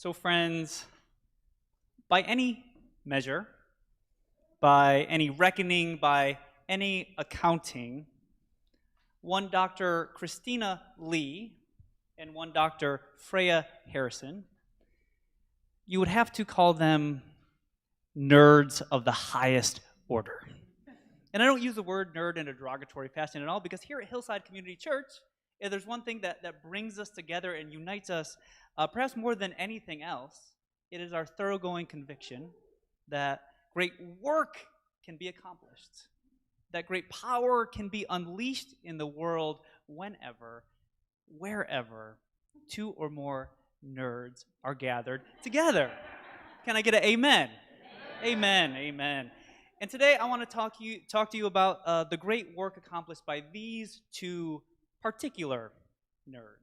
So, friends, by any measure, by any reckoning, by any accounting, one Dr. Christina Lee and one Dr. Freya Harrison, you would have to call them nerds of the highest order. And I don't use the word nerd in a derogatory fashion at all, because here at Hillside Community Church, if there's one thing that brings us together and unites us, perhaps more than anything else, it is our thoroughgoing conviction that great work can be accomplished, that great power can be unleashed in the world whenever, wherever, two or more nerds are gathered together. Can I get an amen? Amen, amen. And today I want to talk to you about the great work accomplished by these two particular nerds.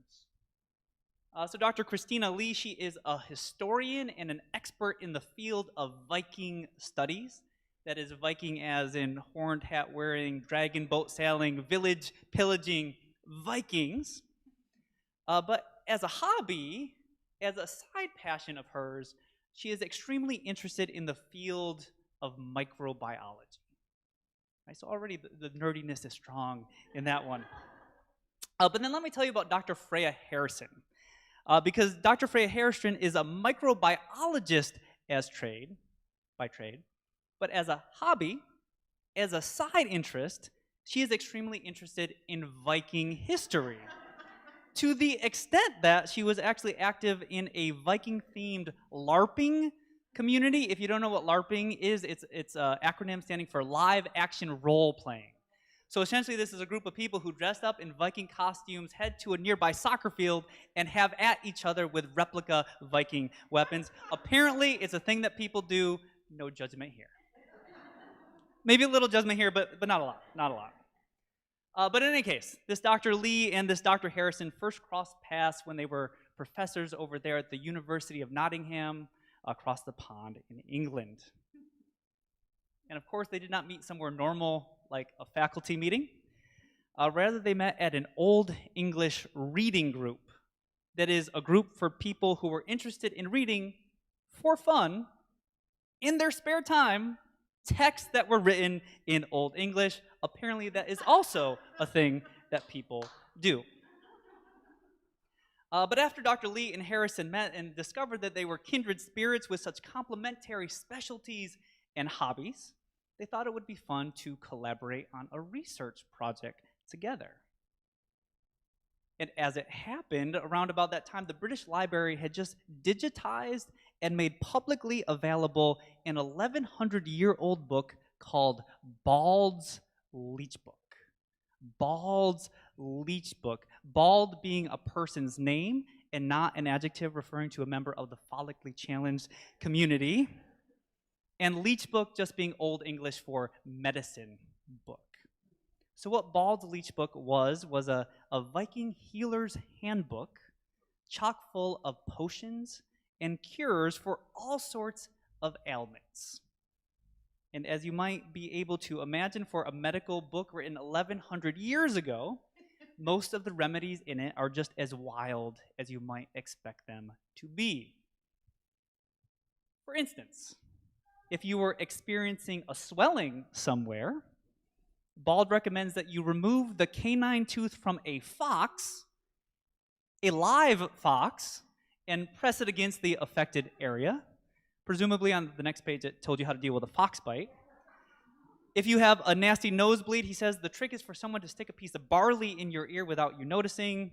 So Dr. Christina Lee, she is a historian and an expert in the field of Viking studies. That is Viking as in horned hat wearing, dragon boat sailing, village pillaging Vikings. But as a hobby, as a side passion of hers, she is extremely interested in the field of microbiology. Right, so already the nerdiness is strong in that one. But then let me tell you about Dr. Freya Harrison. Because Dr. Freya Harrison is a microbiologist by trade, but as a hobby, as a side interest, she is extremely interested in Viking history. To the extent that she was actually active in a Viking-themed LARPing community. If you don't know what LARPing is, it's an acronym standing for live action role playing. So essentially, this is a group of people who dressed up in Viking costumes, head to a nearby soccer field, and have at each other with replica Viking weapons. Apparently, it's a thing that people do. No judgment here. Maybe a little judgment here, but not a lot. Not a lot. But in any case, this Dr. Lee and this Dr. Harrison first crossed paths when they were professors over there at the University of Nottingham across the pond in England. And of course, they did not meet somewhere normal like a faculty meeting. Rather, they met at an Old English reading group. That is a group for people who were interested in reading for fun, in their spare time, texts that were written in Old English. Apparently, that is also a thing that people do. But after Dr. Lee and Harrison met and discovered that they were kindred spirits with such complementary specialties and hobbies, they thought it would be fun to collaborate on a research project together. And as it happened, around about that time, the British Library had just digitized and made publicly available an 1,100-year-old book called Bald's Leech Book. Bald's Leech Book. Bald being a person's name and not an adjective referring to a member of the follically challenged community. And Leech Book just being Old English for medicine book. So what Bald's Leech Book was a Viking healer's handbook chock full of potions and cures for all sorts of ailments. And as you might be able to imagine, for a medical book written 1,100 years ago, most of the remedies in it are just as wild as you might expect them to be. For instance, if you were experiencing a swelling somewhere, Bald recommends that you remove the canine tooth from a fox, a live fox, and press it against the affected area. Presumably on the next page it told you how to deal with a fox bite. If you have a nasty nosebleed, he says the trick is for someone to stick a piece of barley in your ear without you noticing.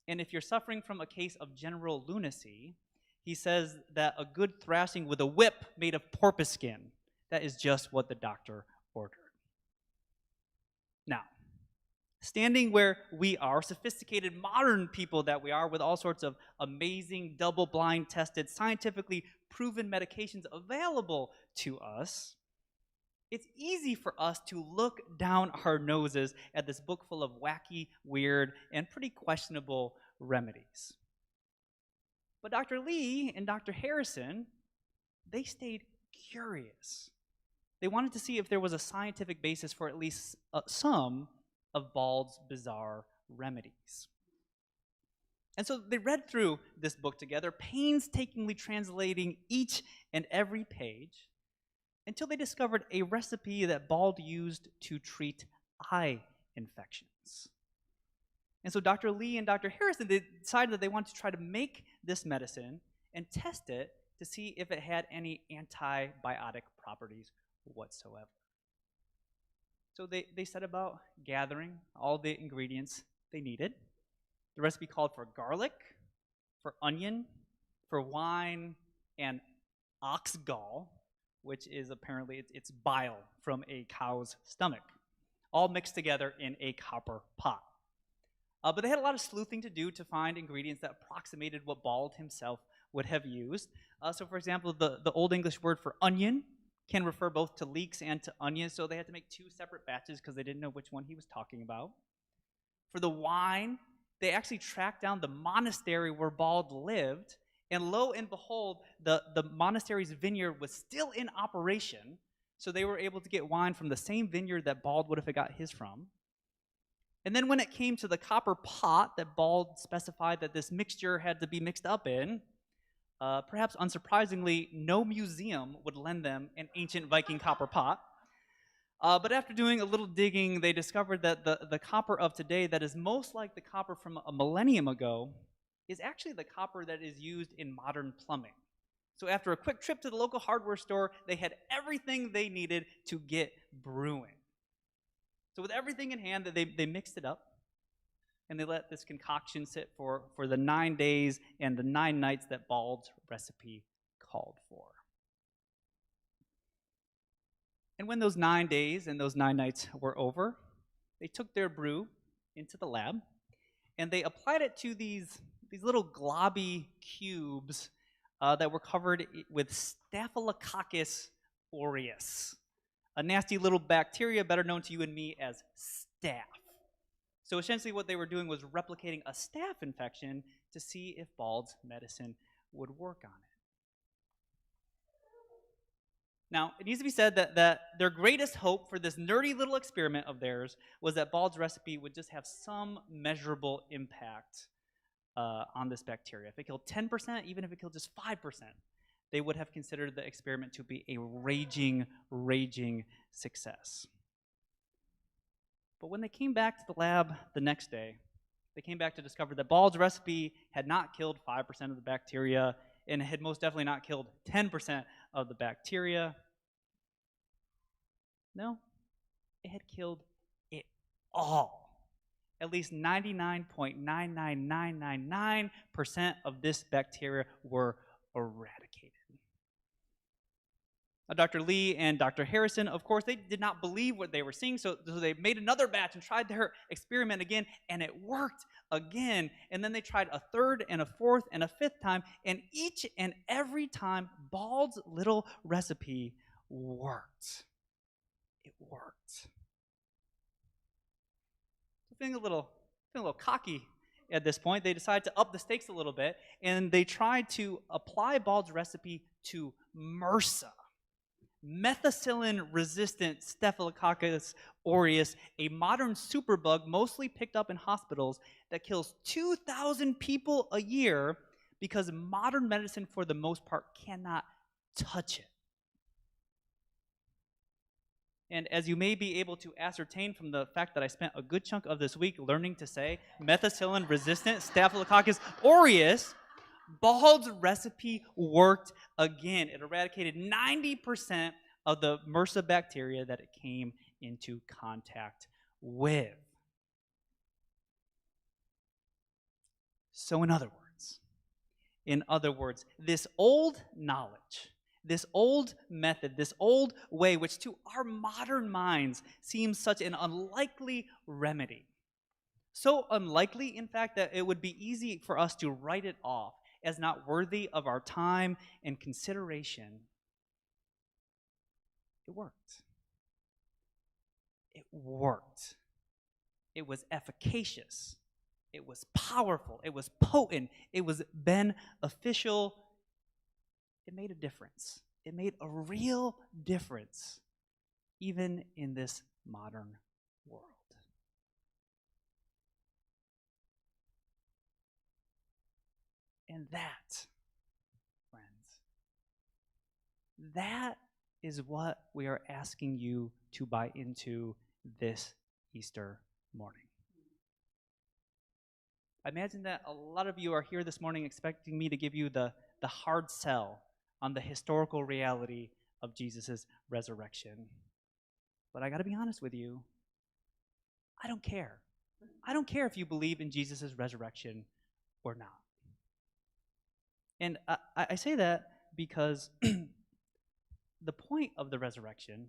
And if you're suffering from a case of general lunacy, he says that a good thrashing with a whip made of porpoise skin. That is just what the doctor ordered. Now, standing where we are, sophisticated modern people that we are, with all sorts of amazing double-blind tested, scientifically proven medications available to us, it's easy for us to look down our noses at this book full of wacky, weird, and pretty questionable remedies. But Dr. Lee and Dr. Harrison, they stayed curious. They wanted to see if there was a scientific basis for at least some of Bald's bizarre remedies. And so they read through this book together, painstakingly translating each and every page until they discovered a recipe that Bald used to treat eye infections. And so Dr. Lee and Dr. Harrison, they decided that they wanted to try to make this medicine and test it to see if it had any antibiotic properties whatsoever. So they set about gathering all the ingredients they needed. The recipe called for garlic, for onion, for wine, and ox gall, which is apparently it's bile from a cow's stomach, all mixed together in a copper pot. But they had a lot of sleuthing to do to find ingredients that approximated what Bald himself would have used. So for example, the Old English word for onion can refer both to leeks and to onions, so they had to make two separate batches because they didn't know which one he was talking about. For the wine, they actually tracked down the monastery where Bald lived, and lo and behold, the monastery's vineyard was still in operation, so they were able to get wine from the same vineyard that Bald would have got his from. And then when it came to the copper pot that Bald specified that this mixture had to be mixed up in, perhaps unsurprisingly, no museum would lend them an ancient Viking copper pot. But after doing a little digging, they discovered that the copper of today that is most like the copper from a millennium ago is actually the copper that is used in modern plumbing. So after a quick trip to the local hardware store, they had everything they needed to get brewing. So with everything in hand, they mixed it up, and they let this concoction sit for the 9 days and the 9 nights that Bald's recipe called for. And when those 9 days and those 9 nights were over, they took their brew into the lab, and they applied it to these little globby cubes that were covered with Staphylococcus aureus, a nasty little bacteria better known to you and me as staph. So essentially what they were doing was replicating a staph infection to see if Bald's medicine would work on it. Now, it needs to be said that their greatest hope for this nerdy little experiment of theirs was that Bald's recipe would just have some measurable impact on this bacteria. If it killed 10%, even if it killed just 5%, they would have considered the experiment to be a raging success. But when they came back to the lab the next day, they came back to discover that Bald's recipe had not killed 5% of the bacteria, and it had most definitely not killed 10% of the bacteria. No, it had killed it all. At least 99.99999% of this bacteria were eradicated. Dr. Lee and Dr. Harrison, of course, they did not believe what they were seeing, so they made another batch and tried their experiment again, and it worked again. And then they tried a third and a fourth and a fifth time, and each and every time, Bald's little recipe worked. It worked. Feeling a little cocky at this point, they decided to up the stakes a little bit, and they tried to apply Bald's recipe to MRSA, methicillin-resistant Staphylococcus aureus, a modern superbug mostly picked up in hospitals that kills 2,000 people a year because modern medicine, for the most part, cannot touch it. And as you may be able to ascertain from the fact that I spent a good chunk of this week learning to say methicillin-resistant Staphylococcus aureus, Bald's recipe worked again. It eradicated 90% of the MRSA bacteria that it came into contact with. So in other words, this old knowledge, this old method, this old way, which to our modern minds seems such an unlikely remedy, so unlikely, in fact, that it would be easy for us to write it off as not worthy of our time and consideration, it worked. It worked. It was efficacious. It was powerful. It was potent. It was beneficial. It made a difference. It made a real difference, even in this modern world. And that, friends, that is what we are asking you to buy into this Easter morning. I imagine that a lot of you are here this morning expecting me to give you the hard sell on the historical reality of Jesus' resurrection. But I got to be honest with you, I don't care. I don't care if you believe in Jesus' resurrection or not. And I say that because the point of the resurrection,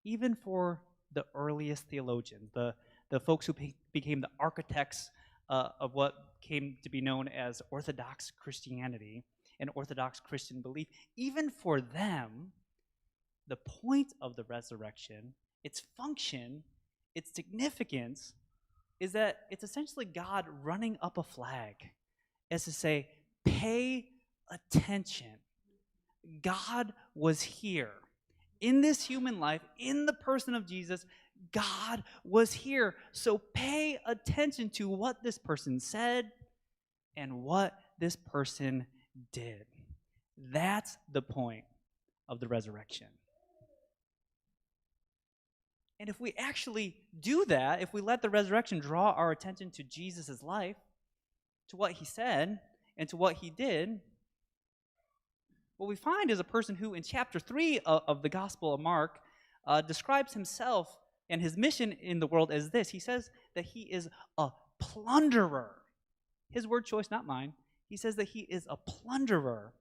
even for the earliest theologians, the folks who became the architects of what came to be known as Orthodox Christianity and Orthodox Christian belief, even for them, the point of the resurrection, its function, its significance, is that it's essentially God running up a flag as to say, pay attention. God was here. In this human life, in the person of Jesus, God was here. So pay attention to what this person said and what this person did. That's the point of the resurrection. And if we actually do that, if we let the resurrection draw our attention to Jesus' life, to what he said, and to what he did, what we find is a person who, in chapter 3 of the Gospel of Mark, describes himself and his mission in the world as this. He says that he is a plunderer. His word choice, not mine. He says that he is a plunderer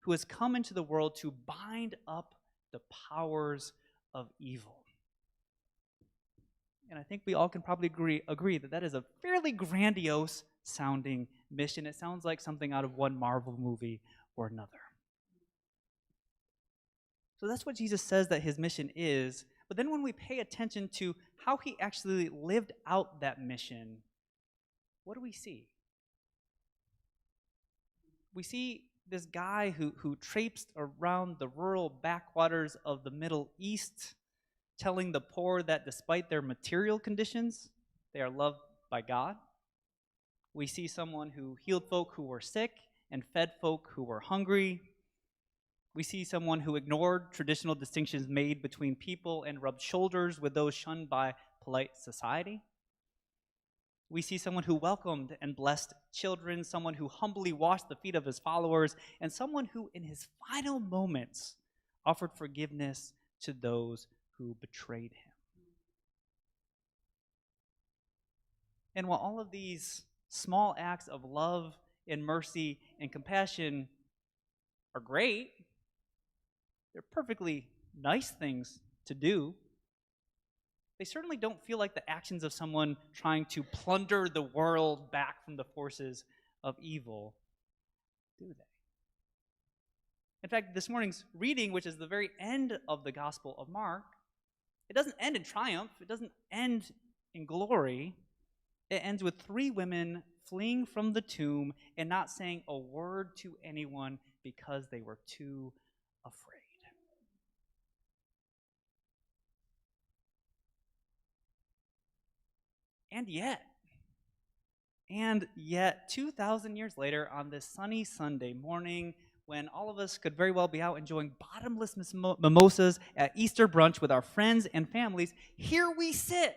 who has come into the world to bind up the powers of evil. And I think we all can probably agree that that is a fairly grandiose sounding mission. It sounds like something out of one Marvel movie or another. So that's what Jesus says that his mission is. But then when we pay attention to how he actually lived out that mission, what do we see? We see this guy who traipsed around the rural backwaters of the Middle East, telling the poor that despite their material conditions, they are loved by God. We see someone who healed folk who were sick and fed folk who were hungry. We see someone who ignored traditional distinctions made between people and rubbed shoulders with those shunned by polite society. We see someone who welcomed and blessed children, someone who humbly washed the feet of his followers, and someone who, in his final moments, offered forgiveness to those who betrayed him. And while all of these small acts of love and mercy and compassion are great, they're perfectly nice things to do, they certainly don't feel like the actions of someone trying to plunder the world back from the forces of evil, do they? In fact, this morning's reading, which is the very end of the Gospel of Mark, it doesn't end in triumph. It doesn't end in glory. It ends with 3 women fleeing from the tomb and not saying a word to anyone because they were too afraid. And yet, 2,000 years later, on this sunny Sunday morning, when all of us could very well be out enjoying bottomless mimosas at Easter brunch with our friends and families, here we sit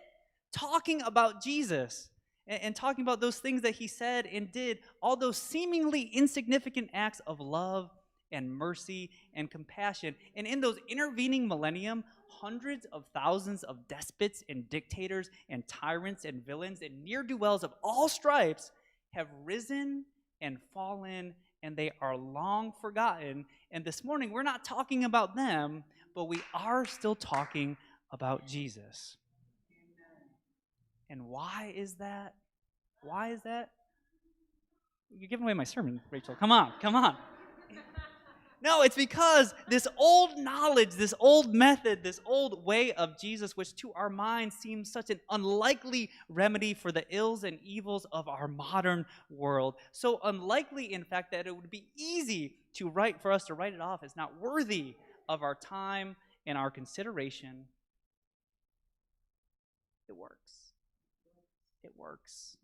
talking about Jesus and talking about those things that he said and did, all those seemingly insignificant acts of love and mercy and compassion. And in those intervening millennium, hundreds of thousands of despots and dictators and tyrants and villains and ne'er-do-wells of all stripes have risen and fallen, and they are long forgotten. And this morning, we're not talking about them, but we are still talking about Jesus. And why is that? Why is that? You're giving away my sermon, Rachel. Come on. No, it's because this old knowledge, this old method, this old way of Jesus, which to our minds seems such an unlikely remedy for the ills and evils of our modern world. So unlikely, in fact, that it would be easy for us to write it off as not worthy of our time and our consideration. It works. It works.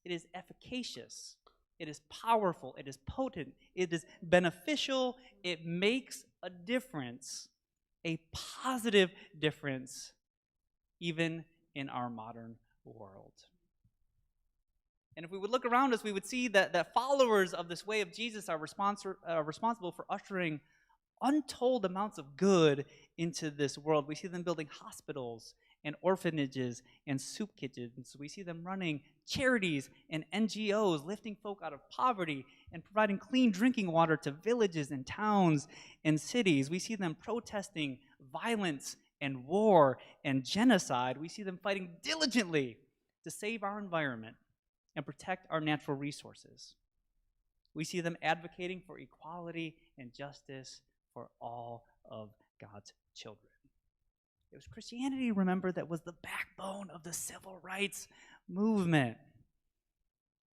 It is efficacious. It is powerful. It is potent. It is beneficial. It makes a difference, a positive difference, even in our modern world. And if we would look around us, we would see that followers of this way of Jesus are responsible for ushering untold amounts of good into this world. We see them building hospitals and orphanages and soup kitchens. We see them running charities and NGOs, lifting folk out of poverty and providing clean drinking water to villages and towns and cities. We see them protesting violence and war and genocide. We see them fighting diligently to save our environment and protect our natural resources. We see them advocating for equality and justice for all of God's children. It was Christianity, remember, that was the backbone of the civil rights movement.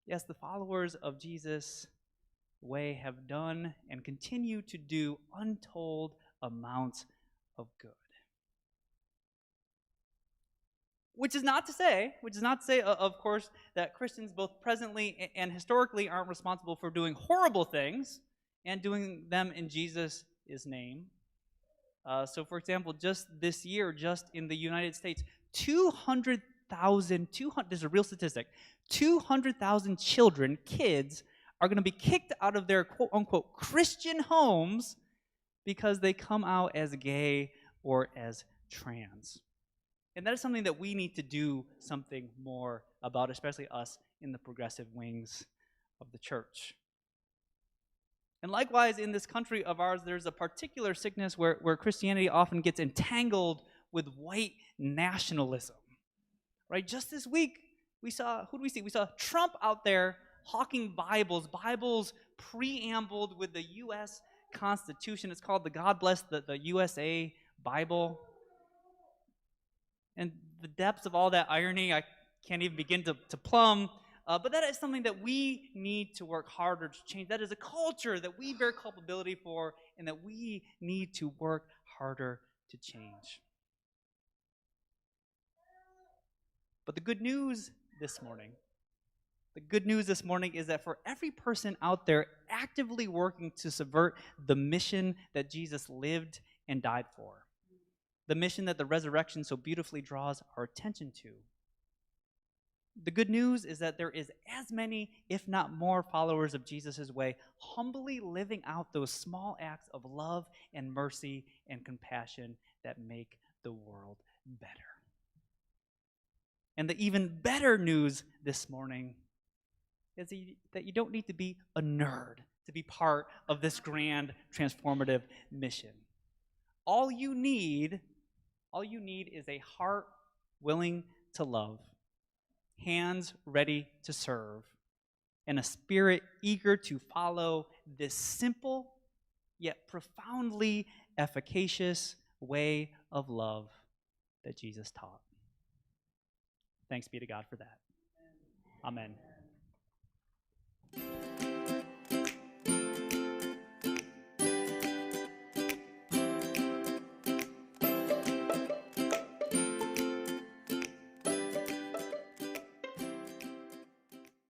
Yes, the followers of Jesus' way have done and continue to do untold amounts of good. Which is not to say, of course, that Christians both presently and historically aren't responsible for doing horrible things and doing them in Jesus' name. So, for example, just this year, just in the United States, 200,000, this is a real statistic, 200,000 children, kids, are going to be kicked out of their quote-unquote Christian homes because they come out as gay or as trans. And that is something that we need to do something more about, especially us in the progressive wings of the church. And likewise, in this country of ours, there's a particular sickness where Christianity often gets entangled with white nationalism. Right? Just this week, who did we see? We saw Trump out there hawking Bibles preambled with the U.S. Constitution. It's called the God Bless the USA Bible. And the depths of all that irony, I can't even begin to plumb. But that is something that we need to work harder to change. That is a culture that we bear culpability for and that we need to work harder to change. But the good news this morning is that for every person out there actively working to subvert the mission that Jesus lived and died for, the mission that the resurrection so beautifully draws our attention to, the good news is that there is as many, if not more, followers of Jesus' way, humbly living out those small acts of love and mercy and compassion that make the world better. And the even better news this morning is that you don't need to be a nerd to be part of this grand transformative mission. All you need is a heart willing to love, hands ready to serve, and a spirit eager to follow this simple yet profoundly efficacious way of love that Jesus taught. Thanks be to God for that. Amen.